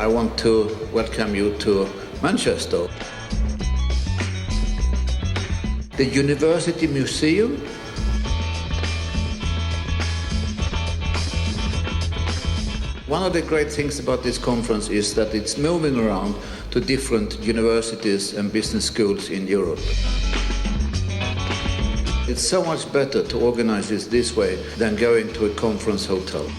I want to welcome you to Manchester. The University Museum. One of the great things about this conference is that it's moving around to different universities and business schools in Europe. It's so much better to organize this way than going to a conference hotel.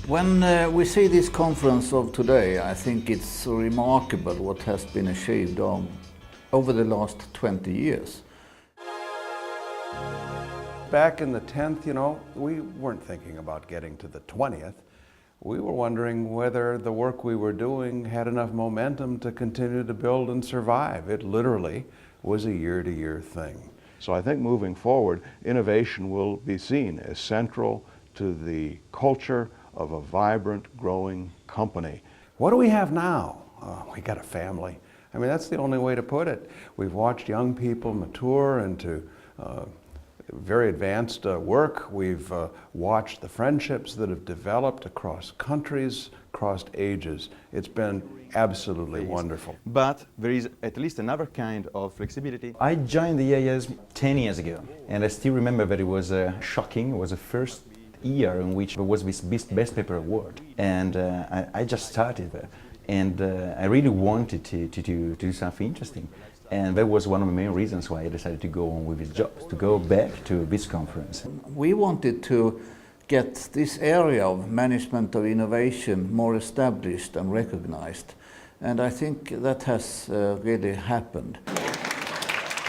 When we see this conference of today, I think it's remarkable what has been achieved over the last 20 years. Back in the 10th, we weren't thinking about getting to the 20th. We were wondering whether the work we were doing had enough momentum to continue to build and survive. It literally was a year-to-year thing. So I think moving forward, innovation will be seen as central to the culture of a vibrant, growing company. What do we have now? We got a family. I mean, that's the only way to put it. We've watched young people mature into very advanced work. We've watched the friendships that have developed across countries, across ages. It's been absolutely wonderful. But there is at least another kind of flexibility. I joined the EIASM 10 years ago, and I still remember that it was shocking. It was the first year in which there was this Best Paper Award, and I just started there, and I really wanted to do something interesting. And that was one of the main reasons why I decided to go on with this job, to go back to this conference. We wanted to get this area of management of innovation more established and recognized. And I think that has really happened.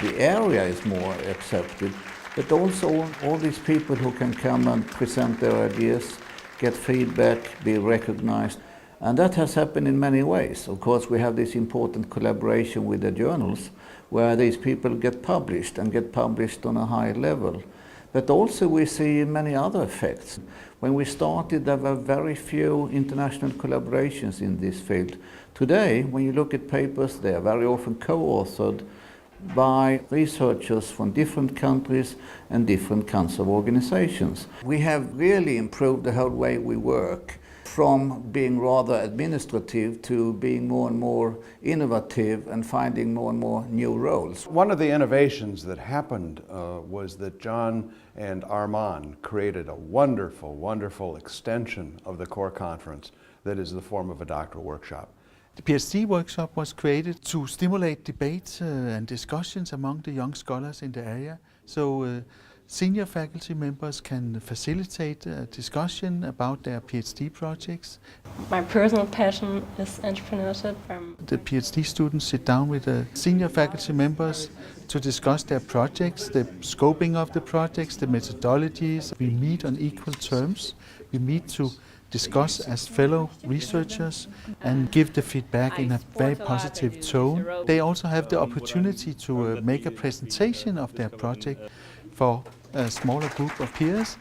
The area is more accepted, but also all these people who can come and present their ideas, get feedback, be recognized. And that has happened in many ways. Of course, we have this important collaboration with the journals where these people get published and get published on a high level. But also we see many other effects. When we started, there were very few international collaborations in this field. Today, when you look at papers, they are very often co-authored by researchers from different countries and different kinds of organizations. We have really improved the whole way we work, from being rather administrative to being more and more innovative and finding more and more new roles. One of the innovations that happened was that John and Armand created a wonderful, wonderful extension of the core conference that is the form of a doctoral workshop. The PhD workshop was created to stimulate debates and discussions among the young scholars in the area. So senior faculty members can facilitate a discussion about their PhD projects. My personal passion is entrepreneurship. The PhD students sit down with the senior faculty members to discuss their projects, the scoping of the projects, the methodologies. We meet on equal terms. We meet to discuss as fellow researchers and give the feedback in a very positive tone. They also have the opportunity to make a presentation of their project for a smaller group of peers.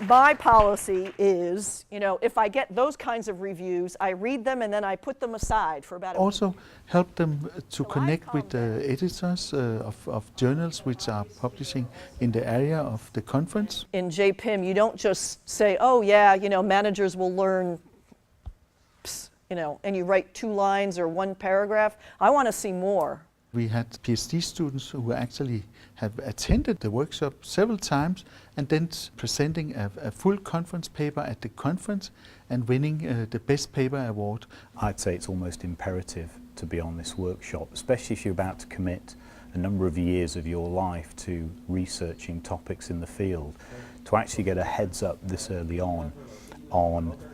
My policy is, if I get those kinds of reviews, I read them and then I put them aside for about a week. Also help them to connect with the editors of journals which are publishing in the area of the conference. In JPIM, you don't just say, oh yeah, managers will learn, and you write 2 lines or 1 paragraph. I want to see more. We had PhD students who actually have attended the workshop several times and then presenting a full conference paper at the conference and winning the Best Paper Award. I'd say it's almost imperative to be on this workshop, especially if you're about to commit a number of years of your life to researching topics in the field. To actually get a heads up this early on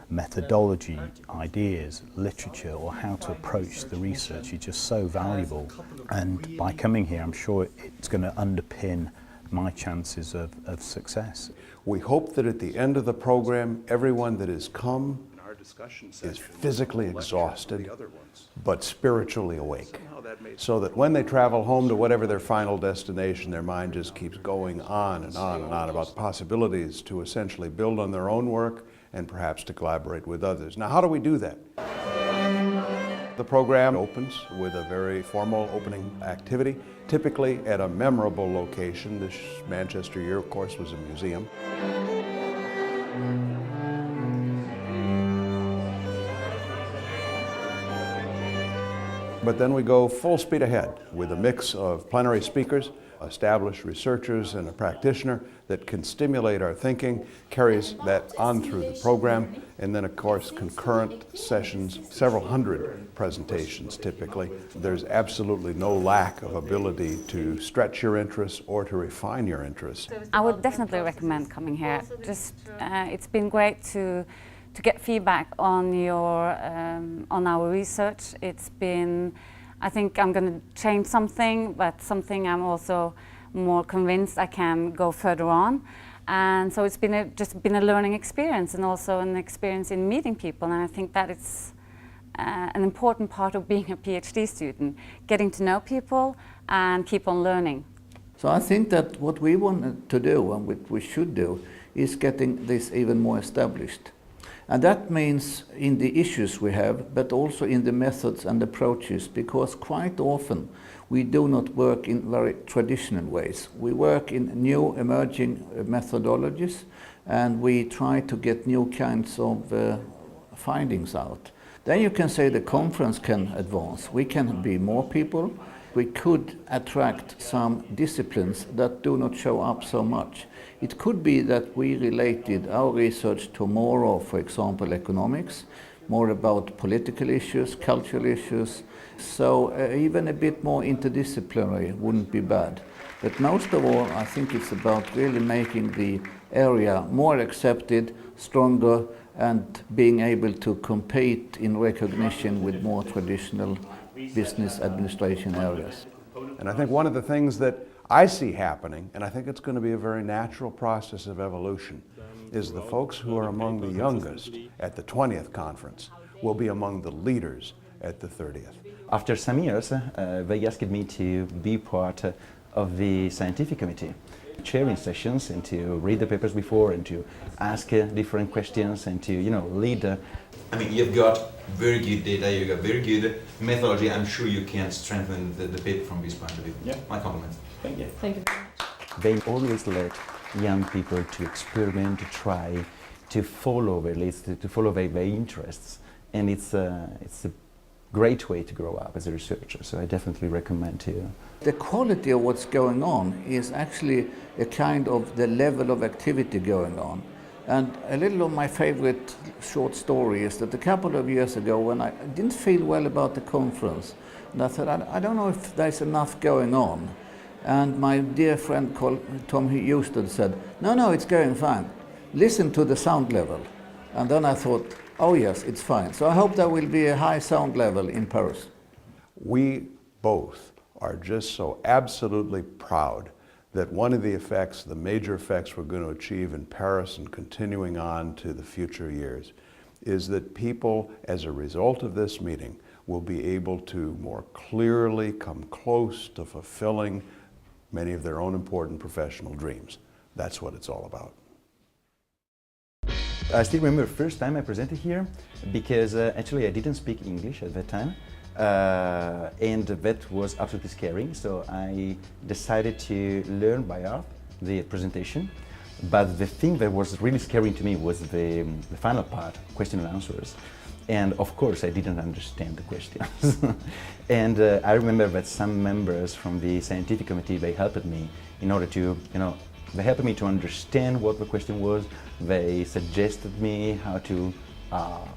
methodology, ideas, literature, or how to approach the research is just so valuable. And by coming here, I'm sure it's going to underpin my chances of success. We hope that at the end of the program, everyone that has come is physically exhausted, but spiritually awake. So that when they travel home to whatever their final destination, their mind just keeps going on and on and on about the possibilities to essentially build on their own work and perhaps to collaborate with others. Now, how do we do that? The program opens with a very formal opening activity, typically at a memorable location. This Manchester year, of course, was a museum. But then we go full speed ahead with a mix of plenary speakers, established researchers, and a practitioner that can stimulate our thinking, carries that on through the program, and then of course concurrent sessions, several hundred presentations typically. There's absolutely no lack of ability to stretch your interests or to refine your interests. I would definitely recommend coming here. It's been great to get feedback on on our research. I think I'm going to change something, but something I'm also more convinced I can go further on. And so it's just been a learning experience, and also an experience in meeting people. And I think that it's an important part of being a PhD student, getting to know people and keep on learning. So I think that what we want to do, and what we should do, is getting this even more established. And that means in the issues we have, but also in the methods and approaches, because quite often we do not work in very traditional ways. We work in new emerging methodologies, and we try to get new kinds of findings out. Then you can say the conference can advance. We can be more people. We could attract some disciplines that do not show up so much. It could be that we related our research to more of, for example, economics, more about political issues, cultural issues. So even a bit more interdisciplinary wouldn't be bad. But most of all, I think it's about really making the area more accepted, stronger, and being able to compete in recognition with more traditional business administration areas. And I think one of the things that I see happening, and I think it's going to be a very natural process of evolution, is the folks who are among the youngest at the 20th conference will be among the leaders at the 30th. After some years, they asked me to be part of the scientific committee, chairing sessions and to read the papers before and to ask different questions and to, lead. I mean, you've got very good data, you've got very good methodology. I'm sure you can strengthen the paper from this point of view. Yeah. My compliments. Thank you. Thank you very much. They always let young people to experiment, to try, to follow their leads, to follow their interests. And it's a great way to grow up as a researcher, so I definitely recommend to you. The quality of what's going on is actually a kind of the level of activity going on. And a little of my favorite short story is that a couple of years ago, when I didn't feel well about the conference, and I thought, I don't know if there's enough going on. And my dear friend Tom Houston said, no, it's going fine. Listen to the sound level. And then I thought, oh yes, it's fine. So I hope there will be a high sound level in Paris. We both are just so absolutely proud that one of the effects, the major effects we're going to achieve in Paris and continuing on to the future years, is that people, as a result of this meeting, will be able to more clearly come close to fulfilling many of their own important professional dreams. That's what it's all about. I still remember the first time I presented here, because actually I didn't speak English at that time, and that was absolutely scary, so I decided to learn by heart the presentation. But the thing that was really scary to me was the final part, question and answers. And of course I didn't understand the questions. And I remember that some members from the scientific committee, they helped me in order to, they helped me to understand what the question was. They suggested me how to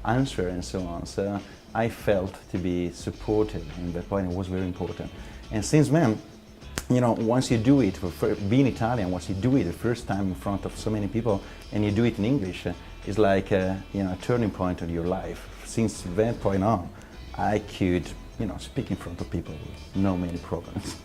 answer and so on. So I felt to be supported, and that point was very important. And since then, once you do it, being Italian, once you do it the first time in front of so many people, and you do it in English, it's like a turning point in your life. Since that point on, I could, speak in front of people with no many problems.